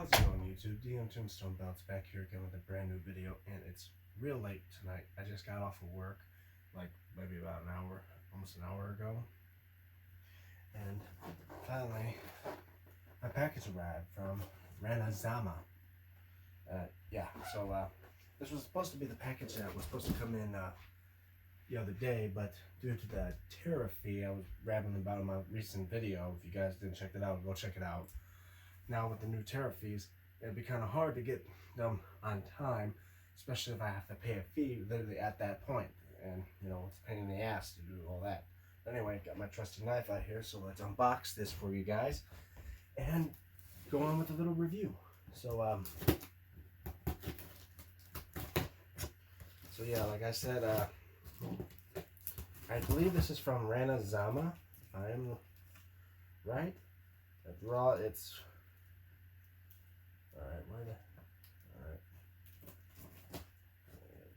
How's it going, YouTube? DM Tombstone Belts back here again with a brand new video, and it's real late tonight. I just got off of work, like maybe about an hour, almost an hour ago, and finally my package arrived from Rana Zama. This was supposed to be the package that was supposed to come in the other day, but due to the tariff fee, I was rambling about in my recent video. If you guys didn't check it out, go check it out. Now with the new tariff fees, it'd be kind of hard to get them on time, especially if I have to pay a fee literally at that point. And you know, it's a pain in the ass to do all that. But anyway, got my trusty knife out here, so let's unbox this for you guys and go on with a little review. So yeah, like I said, I believe this is from Rana Zama, if I'm right. Raw, it's alright.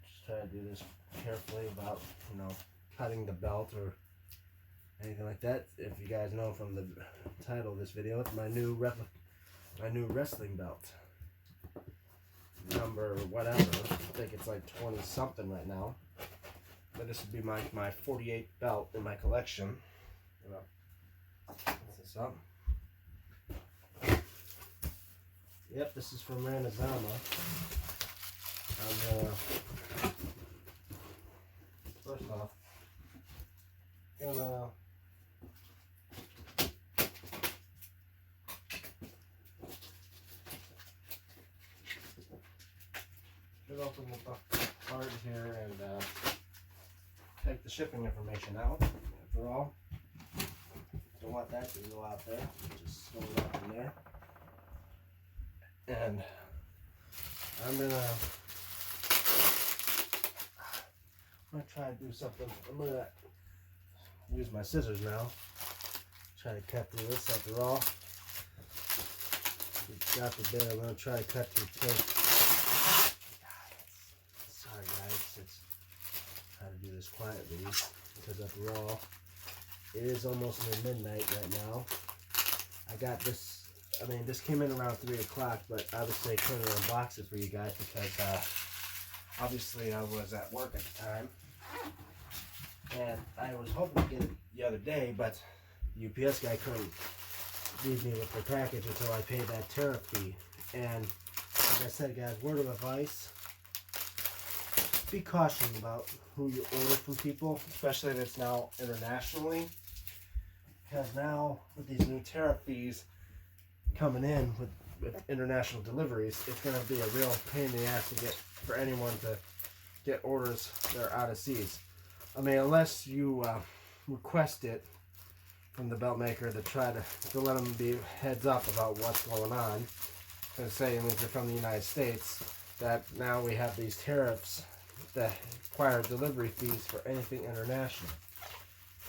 Just try to do this carefully about, you know, cutting the belt or anything like that. If you guys know from the title of this video, it's my new wrestling belt. Number whatever. I think it's like 20 something right now. But this would be my 48th belt in my collection. What's this up? Yep, this is from Rana Zama. First off, gonna open the card here and take the shipping information out. After all, don't want that to go out there. Just throw it up in there. And I'm gonna try to do something. I'm gonna use my scissors now. Try to cut through this. After all, we got the bit. I'm gonna try to cut through tape. Sorry guys, it's try to do this quietly because after all, it is almost near midnight right now. I got this. I mean, this came in around 3 o'clock, but I would say couldn't unbox it for you guys because obviously I was at work at the time. And I was hoping to get it the other day, but the UPS guy couldn't leave me with the package until I paid that tariff fee. And like I said, guys, word of advice, be cautious about who you order from people, especially if it's now internationally. Because now, with these new tariff fees coming in with international deliveries, it's going to be a real pain in the ass to get for anyone to get orders that are out of seas. I mean, unless you request it from the belt maker to try to let them be heads up about what's going on. And say, if you're from the United States, that now we have these tariffs that require delivery fees for anything international.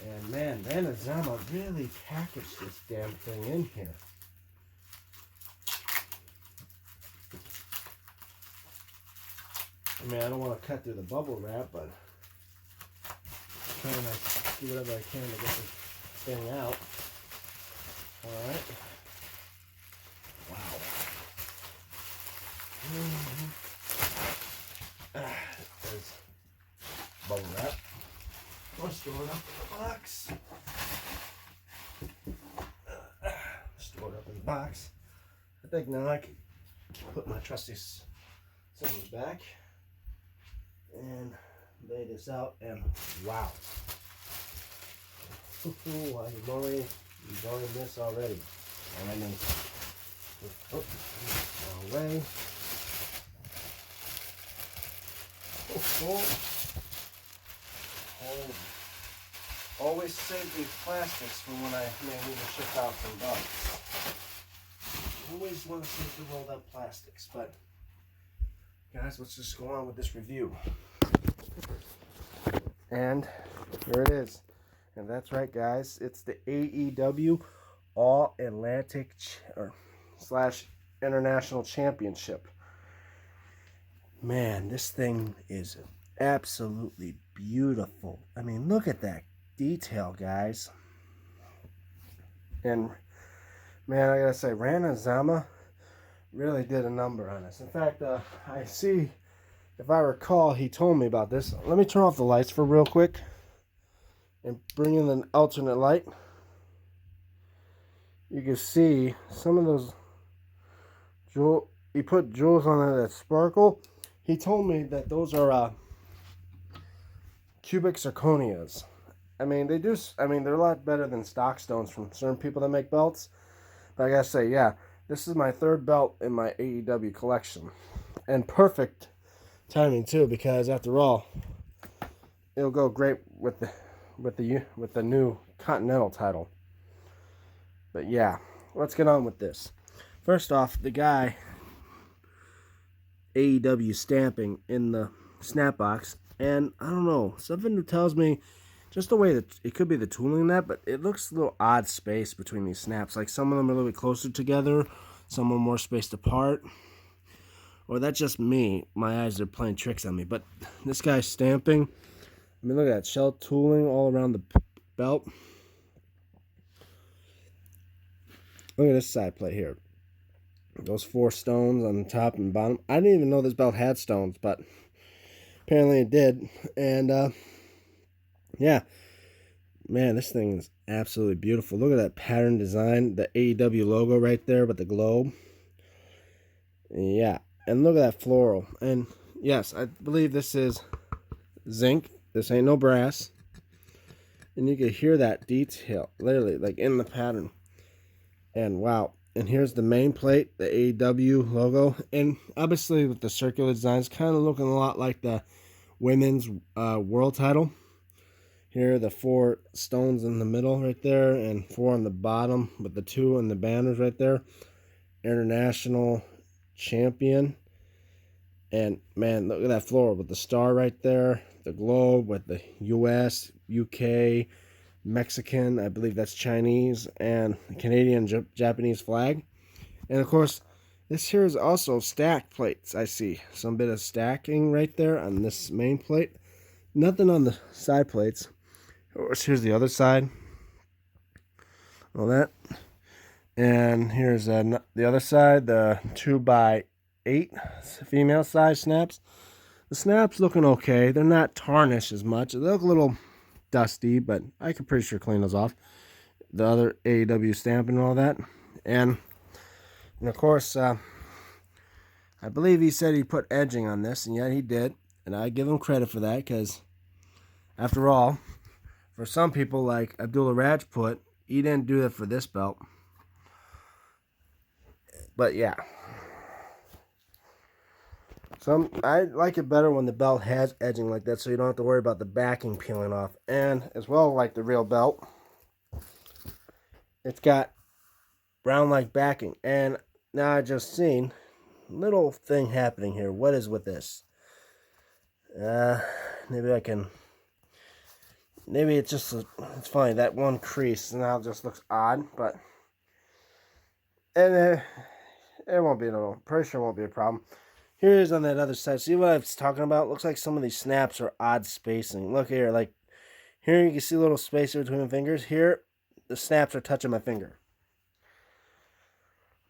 And man, Rana Zama really packaged this damn thing in here. I mean, I don't want to cut through the bubble wrap, but I'm trying to do whatever I can to get this thing out. Alright. Wow. There's bubble wrap. We'll store it up in the box. Store it up in the box. I think now I can put my trusty scissors back and lay this out, and wow. I've already enjoying this already. And then, wrong way. Always save these plastics for when I may need to ship out some belts. Always want to save the rolled up plastics, but guys, let's just go on with this review. And here it is. And that's right, guys. It's the AEW All Atlantic / International Championship. Man, this thing is absolutely beautiful. I mean, look at that detail, guys. And man, I gotta say, Rana Zama really did a number on us. In fact, I see, if I recall, he told me about this. Let me turn off the lights for real quick and bring in an alternate light. You can see some of those jewel. He put jewels on it that sparkle. He told me that those are cubic zirconias. I mean, they do. I mean, they're a lot better than stock stones from certain people that make belts. But I gotta say, yeah, this is my third belt in my AEW collection, and perfect timing too, because after all, it'll go great with the new Continental title. But yeah, let's get on with this. First off, the guy AEW stamping in the snap box, and I don't know, something tells me just the way that it could be the tooling in that, but it looks a little odd space between these snaps. Like some of them are a little bit closer together, some are more spaced apart. Or that's just me. My eyes are playing tricks on me. But this guy's stamping. I mean, look at that shell tooling all around the belt. Look at this side plate here. Those 4 stones on the top and bottom. I didn't even know this belt had stones, but apparently it did. And yeah, man, this thing is absolutely beautiful. Look at that pattern design, the AEW logo right there with the globe. Yeah, and look at that floral. And yes, I believe this is zinc. This ain't no brass. And you can hear that detail, literally, like in the pattern. And wow. And here's the main plate, the AEW logo. And obviously with the circular designs, kind of looking a lot like the women's world title. Here are the 4 stones in the middle right there, and 4 on the bottom with the 2 on the banners right there. International champion. And man, look at that floral with the star right there, the globe with the US, UK, Mexican, I believe that's Chinese, and the Canadian Japanese flag. And of course, this here is also stacked plates. I see some bit of stacking right there on this main plate. Nothing on the side plates. Here's the other side. All that. And here's the other side, the 2x8 female size snaps. The snaps looking okay. They're not tarnished as much. They look a little dusty, but I can pretty sure clean those off. The other AEW stamp and all that. And of course, I believe he said he put edging on this, and yet he did. And I give him credit for that, because after all, for some people like Abdullah Rajput, he didn't do that for this belt. But yeah. I like it better when the belt has edging like that, so you don't have to worry about the backing peeling off. And as well, like the real belt, it's got brown like backing. And now I just seen little thing happening here. What is with this? Maybe I can. Maybe it's just it's funny, that one crease now just looks odd, but and it won't be no. Pretty sure it won't be a problem. Here's on that other side. See what I was talking about? Looks like some of these snaps are odd spacing. Look here, like here you can see a little space between my fingers. Here, the snaps are touching my finger.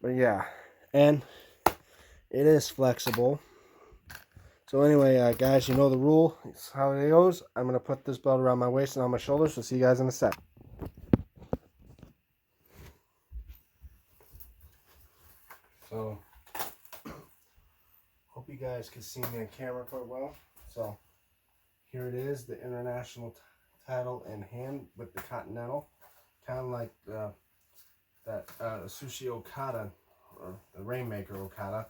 But yeah, and it is flexible. So anyway, guys, you know the rule. It's how it goes. I'm going to put this belt around my waist and on my shoulders. So see you guys in a sec. So, hope you guys can see me on camera quite well. So, here it is, the international title in hand with the Continental. Kind of like that Sushi Okada, or the Rainmaker Okada,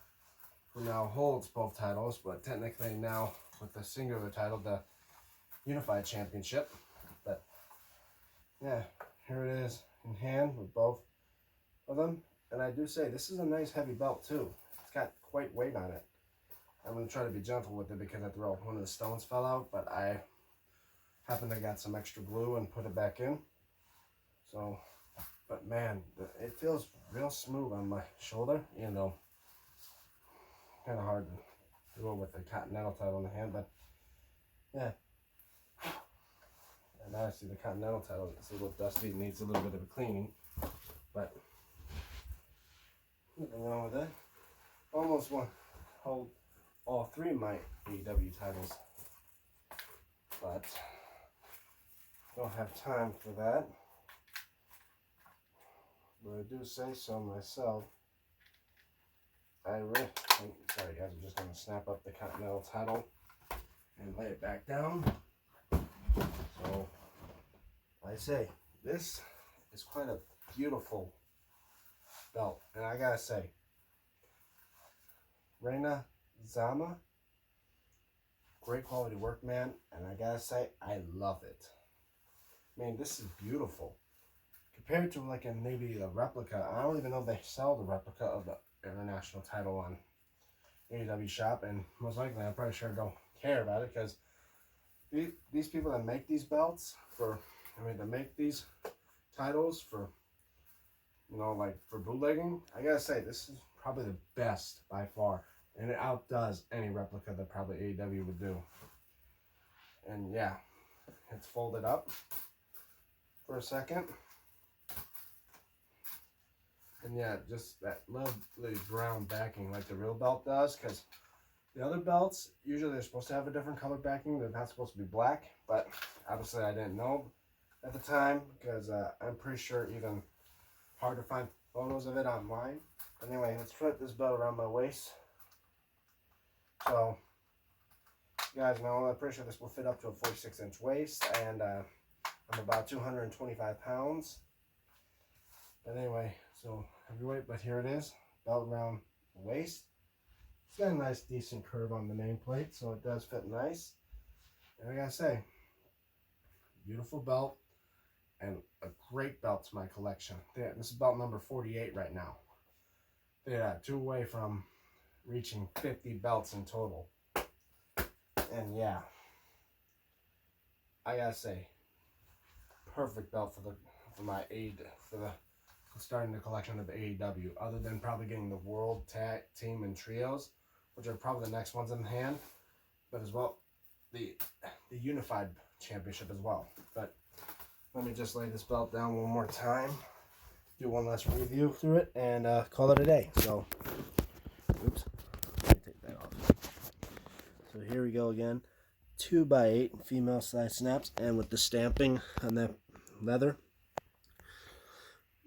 who now holds both titles, but technically now with the singular title, the Unified Championship. But yeah, here it is in hand with both of them. And I do say, this is a nice heavy belt too. It's got quite weight on it. I'm going to try to be gentle with it because after all, one of the stones fell out, but I happened to got some extra glue and put it back in. So, but man, it feels real smooth on my shoulder, you know. Kind of hard to go with the Continental title in the hand, but yeah. And now I see the Continental title, it's a little dusty, it needs a little bit of a cleaning, but nothing wrong with that. almost want to hold all three of my AEW titles, but don't have time for that. But I do say so myself. Sorry guys, I'm just going to snap up the Continental title and lay it back down. So, like I say, this is quite a beautiful belt. And I gotta say, Rana Zama, great quality work, man. And I gotta say, I love it. I mean, this is beautiful. Compared to like maybe the replica, I don't even know if they sell the replica of the international title on AEW shop, and most likely I'm pretty sure don't care about it, because these people that make these belts that make these titles for, like for bootlegging, I gotta say, this is probably the best by far, and it outdoes any replica that probably AEW would do. And yeah, it's folded up for a second. And yeah, just that lovely brown backing like the real belt does, because the other belts, usually they're supposed to have a different color backing. They're not supposed to be black, but obviously I didn't know at the time, because I'm pretty sure even hard to find photos of it online. Anyway, let's put this belt around my waist. So, you guys know, I'm pretty sure this will fit up to a 46-inch waist, and I'm about 225 pounds. But anyway, so heavyweight, but here it is, belt around the waist. It's got a nice, decent curve on the nameplate, so it does fit nice. And I gotta say, beautiful belt, and a great belt to my collection. Yeah, this is belt number 48 right now. Yeah, 2 away from reaching 50 belts in total. And yeah, I gotta say, perfect belt for starting the collection of AEW, other than probably getting the World Tag Team and Trios, which are probably the next ones in hand, but as well the Unified Championship as well. But let me just lay this belt down one more time, do one last review through it, and call it a day. So, oops, let me take that off. So here we go again, 2x8 female size snaps, and with the stamping on that leather.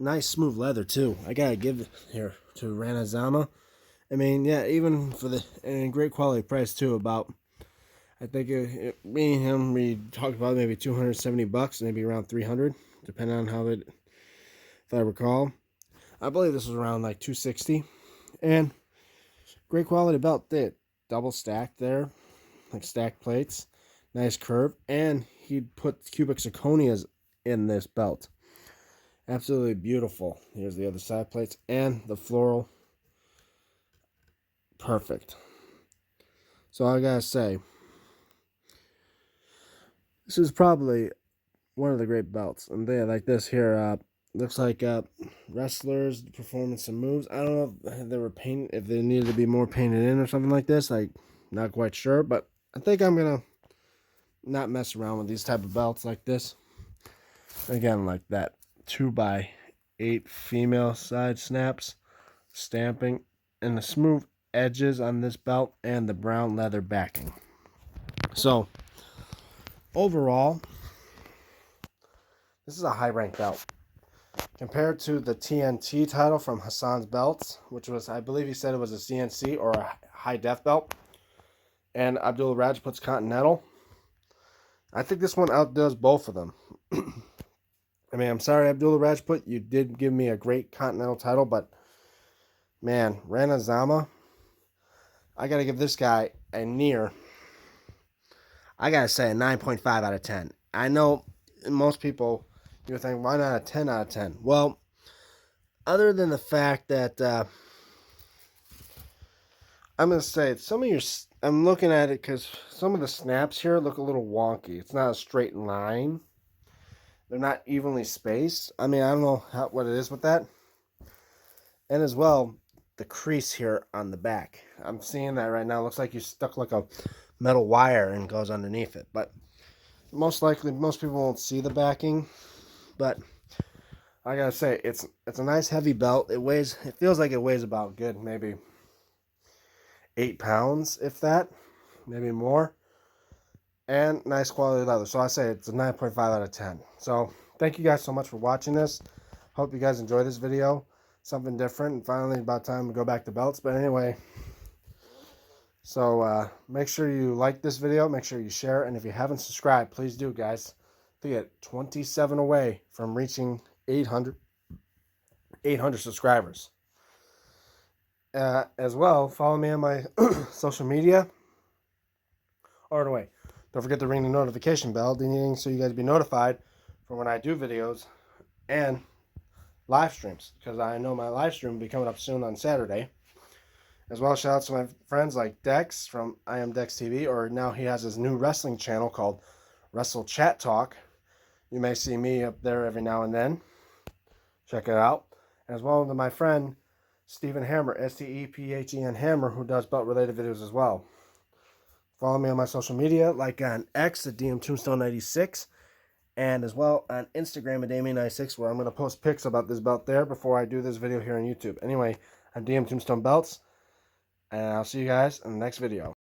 Nice smooth leather too. I gotta give it here to Rana Zama. I mean, yeah, even for and great quality price too. About, I think me and him, we talked about maybe $270, maybe around 300, depending on how it. If I recall, I believe this was around like 260, and great quality belt. There, double stacked there, like stacked plates, nice curve, and he put cubic zirconias in this belt. Absolutely beautiful. Here's the other side plates and the floral. Perfect. So I gotta say, this is probably one of the great belts. And they like this here. Looks like wrestlers performing some moves. I don't know if they were painted, if they needed to be more painted in or something like this. Like, not quite sure, but I think I'm gonna not mess around with these type of belts like this. Again, like that 2x8 female side snaps, stamping, and the smooth edges on this belt, and the brown leather backing. So overall, this is a high rank belt compared to the TNT title from Hassan's Belts, which was, I believe he said it was a CNC or a high def belt, and Abdullah Rajput's Continental. I think this one outdoes both of them. I mean, I'm sorry, Abdullah Rajput, you did give me a great Continental title, but man, Rana Zama, I got to give this guy I got to say a 9.5 out of 10. I know most people, you're thinking, why not a 10 out of 10? Well, other than the fact that, I'm going to say, I'm looking at it because some of the snaps here look a little wonky. It's not a straight line. They're not evenly spaced. I mean, I don't know what it is with that. And as well, the crease here on the back. I'm seeing that right now. It looks like you stuck like a metal wire and goes underneath it. But most likely, most people won't see the backing. But I gotta say, it's a nice heavy belt. It feels like it weighs about good, maybe 8 pounds, if that, maybe more. And nice quality leather. So I say it's a 9.5 out of 10. So thank you guys so much for watching this. Hope you guys enjoy this video. Something different. And finally, about time to go back to belts. But anyway, so make sure you like this video. Make sure you share it. And if you haven't subscribed, please do, guys. To get 27 away from reaching 800 subscribers. As well, follow me on my social media. Or no, wait, don't forget to ring the notification bell, so you guys be notified for when I do videos and live streams, because I know my live stream will be coming up soon on Saturday. As well, shout out to my friends like Dex from I Am Dex TV, or now he has his new wrestling channel called Wrestle Chat Talk. You may see me up there every now and then. Check it out. As well as my friend Stephen Hammer, STEPHEN Hammer, who does belt related videos as well. Follow me on my social media, like on X at DM Tombstone 96, and as well on Instagram at Damien 96, where I'm going to post pics about this belt there before I do this video here on YouTube. Anyway, I'm DM Tombstone Belts, and I'll see you guys in the next video.